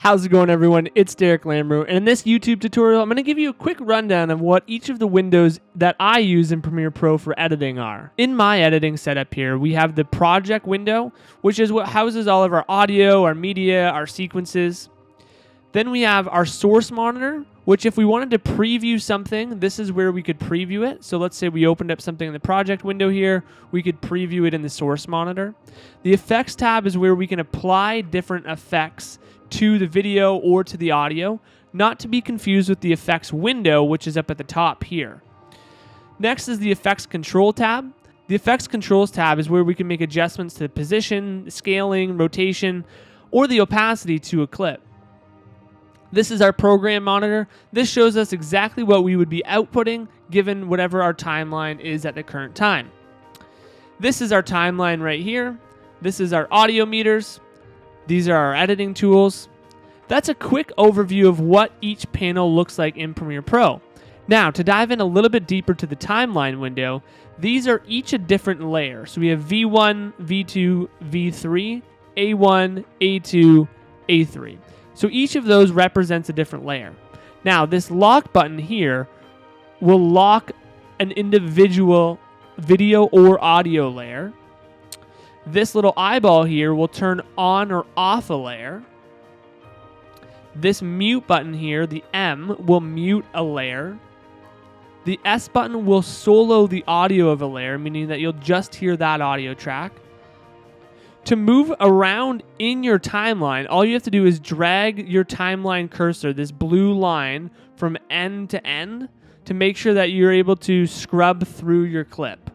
How's it going, everyone? It's Derek Lambrew, and in this YouTube tutorial, I'm going to give you a quick rundown of what each of the windows that I use in Premiere Pro for editing are. In my editing setup here, we have the project window, which is what houses all of our audio, our media, our sequences. Then we have our source monitor, which if we wanted to preview something, this is where we could preview it. So let's say we opened up something in the project window here, we could preview it in the source monitor. The effects tab is where we can apply different effects to the video or to the audio, not to be confused with the effects window, which is up at the top here. Next is the effects control tab. The effects controls tab is where we can make adjustments to position, scaling, rotation, or the opacity to a clip. This is our program monitor. This shows us exactly what we would be outputting given whatever our timeline is at the current time. This is our timeline right here. This is our audio meters. These are our editing tools. That's a quick overview of what each panel looks like in Premiere Pro. Now, to dive in a little bit deeper to the timeline window, these are each a different layer. So we have V1, V2, V3, A1, A2, A3. So each of those represents a different layer. Now, this lock button here will lock an individual video or audio layer. This little eyeball here will turn on or off a layer. This mute button here, the M, will mute a layer. The S button will solo the audio of a layer, meaning that you'll just hear that audio track. To move around in your timeline, all you have to do is drag your timeline cursor, this blue line, from end to end to make sure that you're able to scrub through your clip.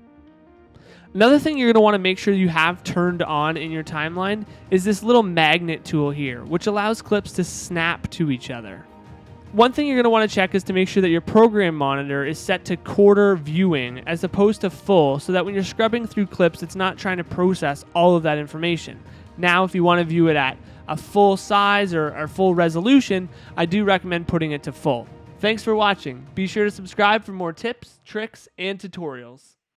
Another thing you're going to want to make sure you have turned on in your timeline is this little magnet tool here, which allows clips to snap to each other. One thing you're going to want to check is to make sure that your program monitor is set to quarter viewing as opposed to full, so that when you're scrubbing through clips, it's not trying to process all of that information. Now, if you want to view it at a full size or full resolution, I do recommend putting it to full. Thanks for watching. Be sure to subscribe for more tips, tricks, and tutorials.